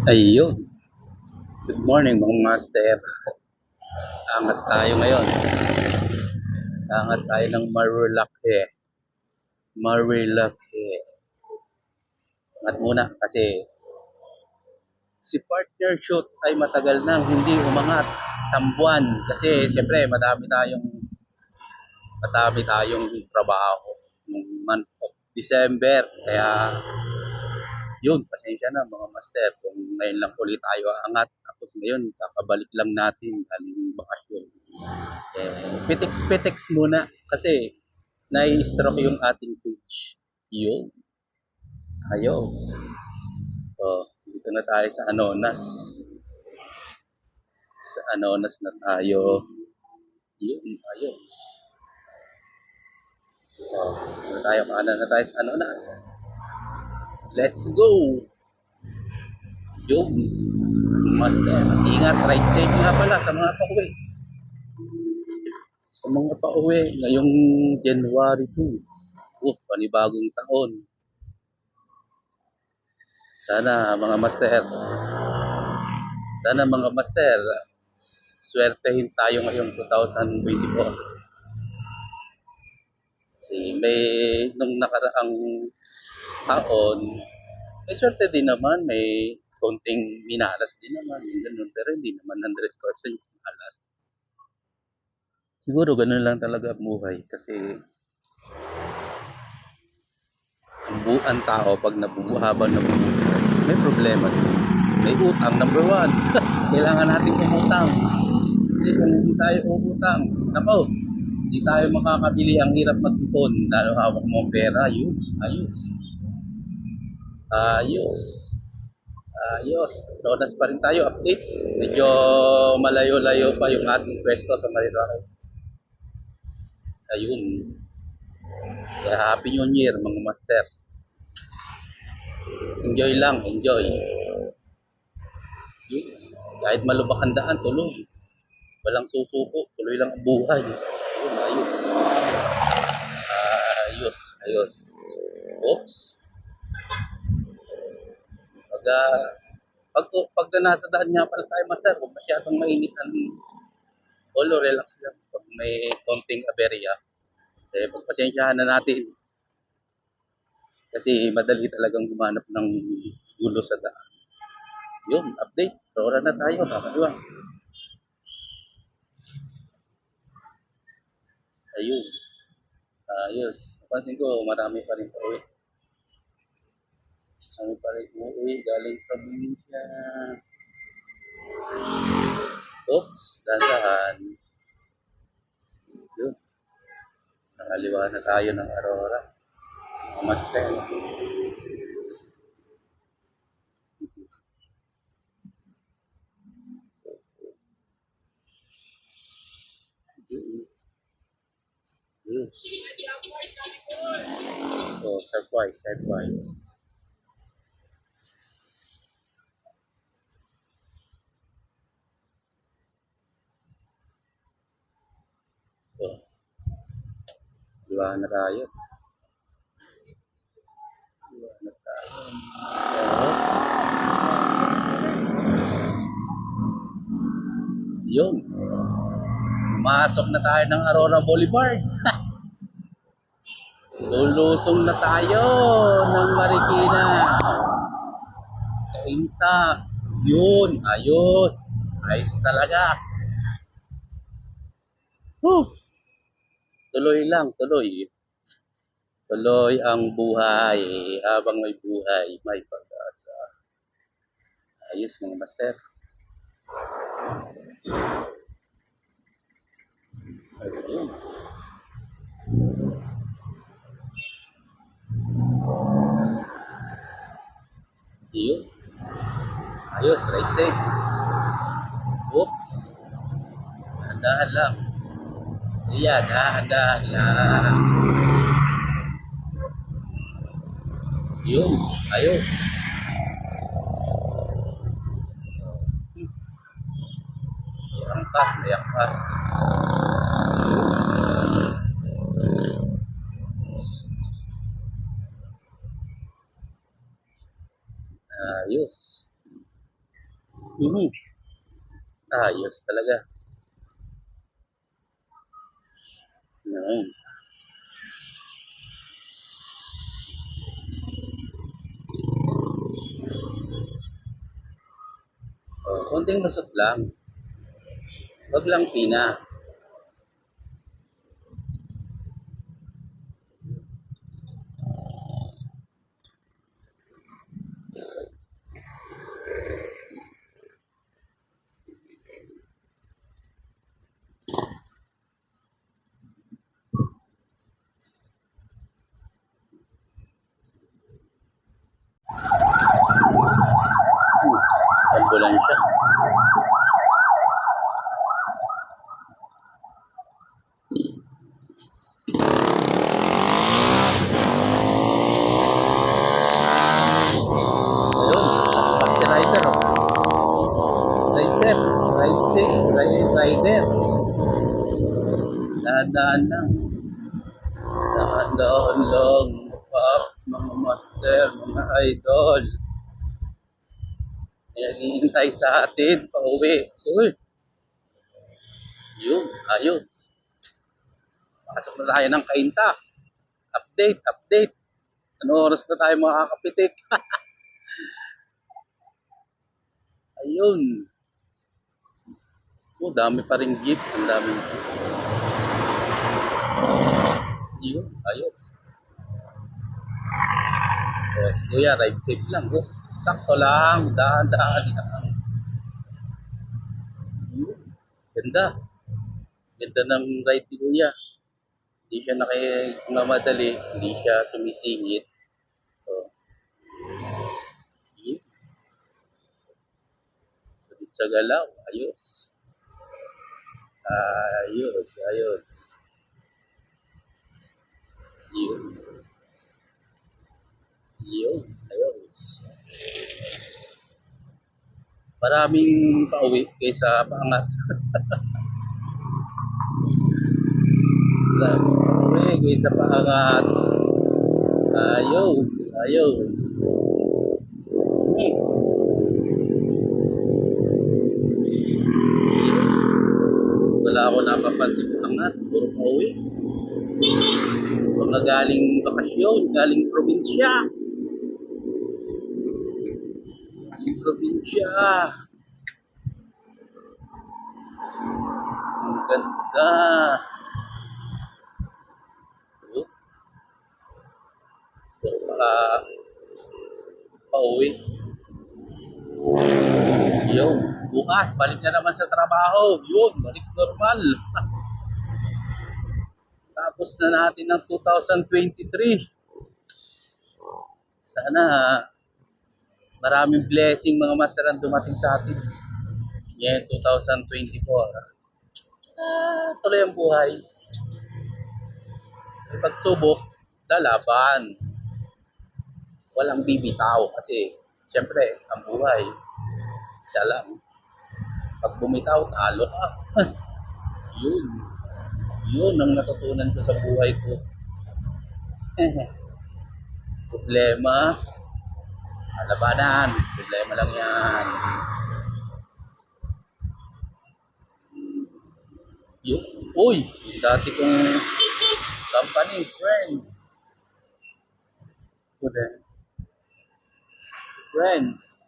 Ayun. Good morning mga master. Angat tayo ngayon. Angat tayo ng Marilake. Marilake. Angat muna kasi si partner shoot ay matagal nang hindi umangat. Isang buwan. Kasi siyempre madami tayong trabaho ng month of December. Kaya yun, pasensya na mga master kung ngayon lang ulit tayo aangat. Tapos ngayon, kakabalik lang natin galing bakasyon. Pitix-pitix muna kasi nai-stroke yung ating page. Yun, ayos. So, dito na tayo sa Anonas. Sa Anonas na tayo. Yun, ayos. So, kanan na tayo sa Anonas. Let's go! Yun, master. Ingat, ride safe nga pala sa mga pauwi. Sa mga pauwi, ngayong January 2. Panibagong taon. Sana mga master, swertehin tayo ngayong 2024. Kasi nung nakaraang taon, may swerte din naman, may konting minalas din naman, ganun, pero hindi naman 100% minalas. Siguro ganun lang talaga ang buhay kasi ang tao pag habang nabubuhay, may problema din. May utang, number one. Kailangan natin umutang. Kasi kung hindi tayo umutang, nako, hindi tayo makakabili. Ang hirap mag-ipon. Lalo hawak mo ang pera, yun, ayos. Ayos. Ayos. Donas pa rin tayo, update. Medyo malayo-layo pa yung ating pwesto sa Marilaki. Ayun. Kaya Happy New Year mga master. Enjoy lang, enjoy. Yun. Kahit malubak ang daan, tuloy. Walang susuko, tuloy lang ang buhay. Ayun, ayos. Ayos, ayos. Oops. Pag, uh, pag nasa daan nga pala tayo, master, kung masyadong mainit ang ulo, relax lang. Pag may konting aberya, pagpasensyahan na natin. Kasi madali talagang humanap ng gulo sa daan. Yun, update. Rora na tayo, kakaliwa. Ayun. Ayos. Napansin ko, marami pa rin pauwi. Marami pa rin uuwi galing probinsya. Oops, dahan. Yun. Nakaliwa na tayo ng Aurora. Master. Yes. Oh, surprise. Oh, liwa na tayo. Liwa na tayo. Yun. Pumasok na tayo ng Aurora Boulevard. Lulusong na tayo ng Marikina. Kainta. Yun. Ayos. Ayos talaga. Whew. Tuloy lang, tuloy. Tuloy ang buhay. Habang may buhay, may pag-asa. Ayos mga master. Ayun. Yun. Ayos, right safe. Oops. Dahan lang. Iya, dahan lang. Yun. Ayos. Angkas. Ayos. Mhm. Ayos talaga. Yan. Oh, konting lusot lang. Wag lang pina. Ambulansya. Ayun. Taxi rider. Oh. Rider. Rider. Dahan-dahan lang. Dahan-dahan lang. Paps, mga master, mga idol. Naghihintay sa atin. Pauwi. Uy. Yun. Ayos. Pasok na tayo ng kainta. Update. Ano oras na tayo makakapitik? Ayun. Oh, dami pa rin gift. Ang dami. Yun. Ayos. Oh, kuya, ride safe lang. Oh. Sakto lang. Dahan-dahan lang. Yun. Ganda. Ganda ng ride ni kuya. Hindi siya nakimamadali. Hindi siya sumisingit. Oh, yun. Sulit sa galaw. Ayos. Ayos. Yun. Yun. Ayos. Maraming pauwi kaysa paangat. Pauwi kaysa paangat. Ayos. Wala ako napapansin paangat. Puro pauwi. Mga galing bakasyon, galing probinsya. Ang ganda. Oh, pauwi. Yun. Bukas, balik na naman sa trabaho. Yun, balik normal. Tapos na natin ng 2023. Sana maraming blessing mga master ang dumating sa atin. Yan, 2024. Tuloy ang buhay. May pagsubok, lalaban. Walang bibitaw kasi siyempre ang buhay isa lang. Pag bumitaw, talo ka. Yun. Yun ang natutunan ko sa buhay ko. Problema, labanan. Problema lang yan. Yun. Uy, yung dati kong company, friends. Friends.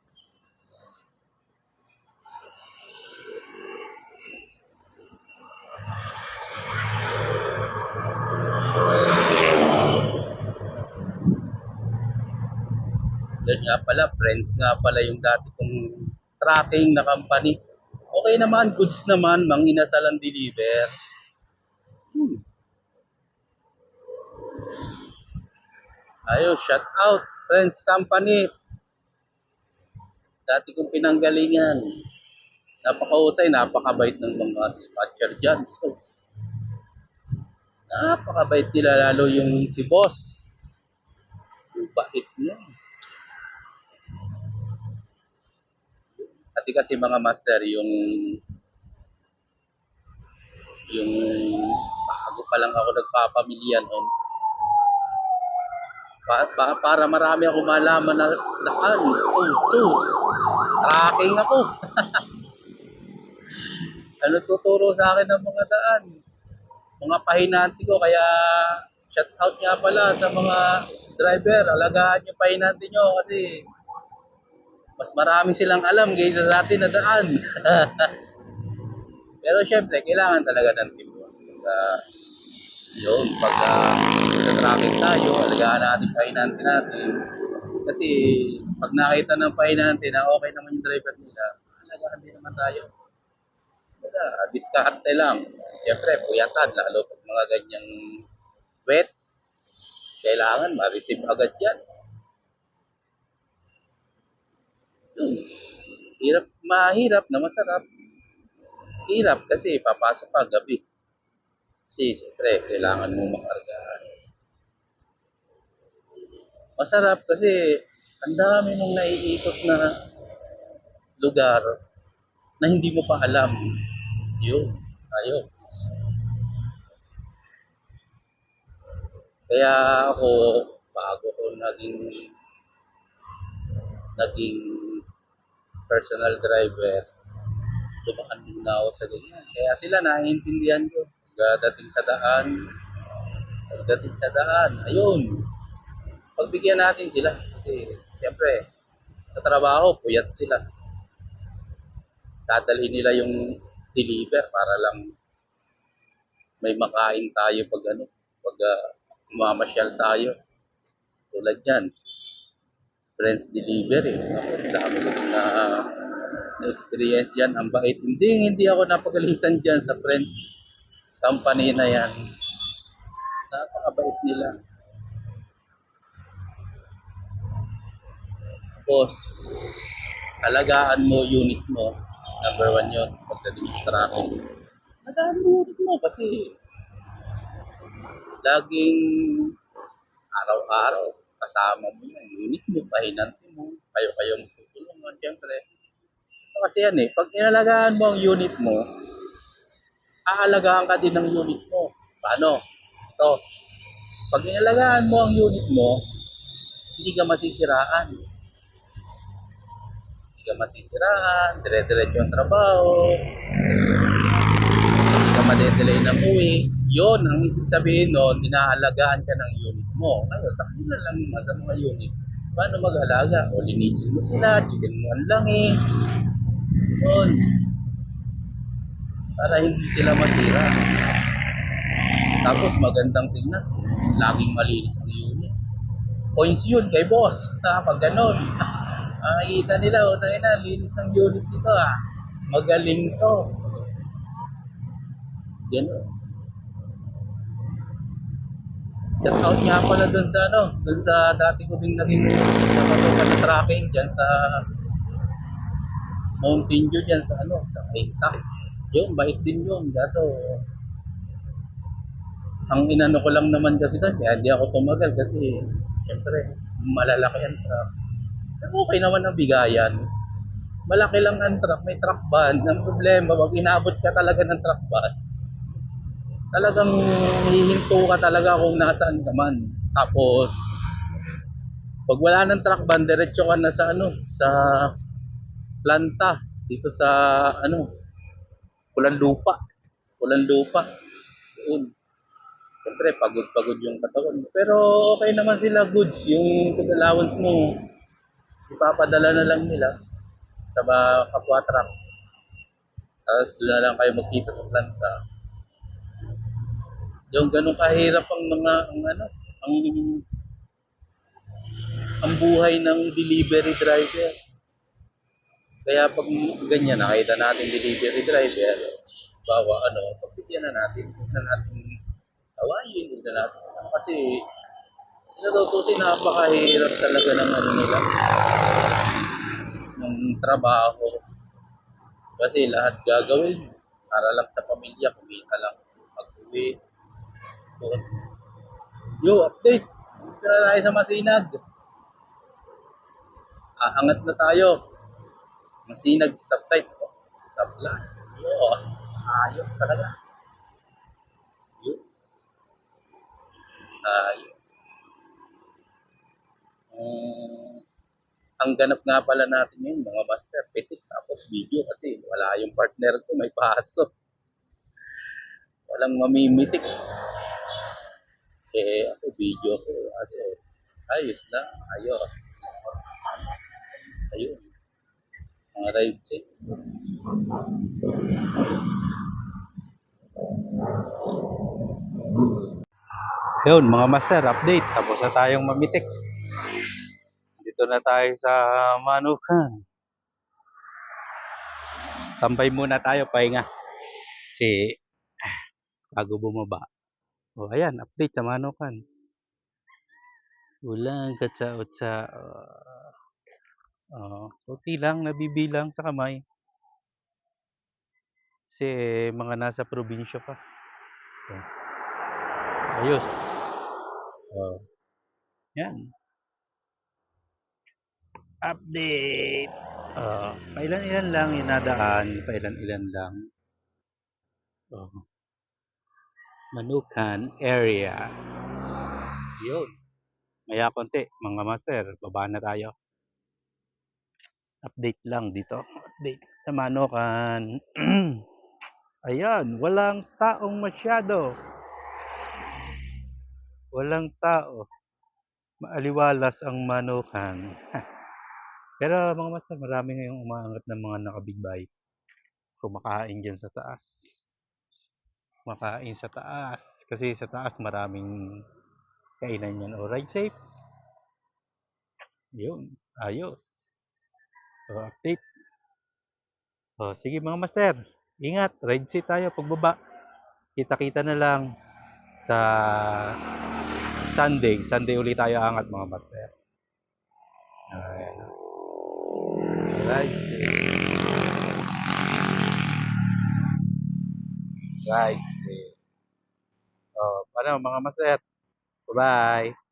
Yan nga pala, friends nga pala yung dati kong tracking na company. Okay naman, goods naman, manginasal ang deliver. Ayos, shout out, friends company. Dati kong pinanggalingan. Napakahusay, napakabait ng mga dispatcher dyan. So, napakabait nila, lalo yung si boss. Yung bait niya. Kasi mga master, yung bago pa lang ako nagpapamilya noon, para marami ako malaman na lakan, Tracking ako. Ano tuturo sa akin ng mga daan? Mga pahinanti ko, kaya shout out nga pala sa mga driver, alagaan yung pahinanti nyo kasi mas marami silang alam kaysa sa atin na daan. Pero syempre, kailangan talaga ng teamwork. Yun, pagka sa traffic tayo, alagaan natin pahinanti natin. Kasi pag nakita ng pahinanti na okay naman yung driver nila, alagaan din naman tayo. Kaya, diskarte lang. Siyempre, puyatan, lalo pag mga ganyang wet, kailangan ma-receive agad yan. Yun. Hirap, mahirap na masarap. Hirap kasi papasok ka gabi. Kasi siyempre, kailangan mo makarga. Masarap kasi ang dami mong naiikot na lugar na hindi mo pa alam. Yun, tayo. Kaya ako, bago ko naging personal driver, dumaan muna ako sa ganyan. Kaya sila naiintindihan ko. Pagdating sa daan, ayun, pagbigyan natin sila. Kasi, siyempre, sa trabaho, puyat sila. Dadalhin nila yung deliver para lang may makain tayo pag mamasyal tayo. Tulad yan, friends delivery. Ang dami ko na experience dyan. Ang bait. Hindi ako napagalitan dyan sa friends company na yan. Napakabait nila. Tapos, alagaan mo unit mo. Number one yun. Pagdating sa traffic. Alagaan mo unit mo kasi laging araw-araw kasama mo yung unit mo, pahinanti mo, kayo magtutulungan, siyempre. Kasi yan pag inalagaan mo ang unit mo, aalagaan ka din ng unit mo. Paano? Ito, pag inalagaan mo ang unit mo, hindi ka masisiraan. Hindi ka masisiraan, dire-diretso ang trabaho, hindi ka madedelay ng uwi. Yun, ang ibig sabihin nun, inaalagaan ka ng unit mo. Ngayon, sa kanila lang naman sa mga unit, paano mag-alaga? O linisin mo sila, chicken mo ang langin. Yun. Para hindi sila masira. Tapos magandang tingnan. Laging malinis ang unit. Points yun kay boss. Pag ganon. Nakikita nila, tayo na, linis ng unit nito Magaling to. Ganon. Shout out nga pala dun sa dati ko din naging na tracking dyan sa Mountain Dew dyan sa Kainta. Yung bait din yun. Kaso, ang inano ko lang naman kasi doon, kaya hindi ako tumagal kasi, siyempre, malalaki ang truck. Pero okay naman ang bigayan. Malaki lang ang truck, may truck ban. Ang problema, pag inabot ka talaga ng truck ban, talagang hihinto ka talaga kung nasaan ka man. Tapos, pag wala ng truck ban, diretso ka na sa sa planta. Dito sa, Pulanlupa. Doon. Siyempre, pagod yung katawan mo. Pero okay naman sila, goods. Yung food allowance mo, ipapadala na lang nila sa kapwa truck. Tapos doon na lang kayo magkita sa planta. Yung ganun kahirap ang buhay ng delivery driver. Kaya pag ganyan, nakita natin delivery driver, pagbigyan na natin, tawayin, huwag na natin. Kasi, natutusin, napakahirap talaga ng nila, ng trabaho. Kasi lahat gagawin, para lang sa pamilya, kumita lang, pag-uwi. Update. Dito na tayo sa Masinag. Aangat na tayo. Masinag, stop type. Stop lang. Ayos talaga. Ayos. Ang ganap nga pala natin ngayon, mga master, petit tapos video kasi wala yung partner ko, may paso. Walang mamimitik. Ako video ko. Kasi ayos na, ayos. Ayun, mga ride check. Yun, mga master, update. Tapos na tayong mamitik. Dito na tayo sa Manukan. Tambay muna tayo, pahinga. Kasi bago bumaba. O ayan, update sa Manukan. Ulang katsa-utsa. Kunti lang, nabibilang sa kamay. Kasi mga nasa probinsya pa. Ayos. Oh, yan. Update. Pailan-ilan lang inadaan, pailan-ilan lang. Manukan area. Yun. Maya konti, mga master, baba na tayo. Update lang dito. Update sa Manukan. Ayan, walang taong masyado. Walang tao. Maaliwalas ang Manukan. Pero mga master, marami ngayong umaangat ng mga naka-big bike. Kumakain dyan sa taas. Kumakain sa taas. Kasi sa taas maraming kainan yan. O, ride safe. Yun. Ayos. So, update. Sige mga master. Ingat. Ride safe tayo pagbaba. Kita-kita na lang sa Sunday. Sunday ulit tayo angat mga master. Ayan. Ride safe. Ride safe. Paano mga master? Bye-bye.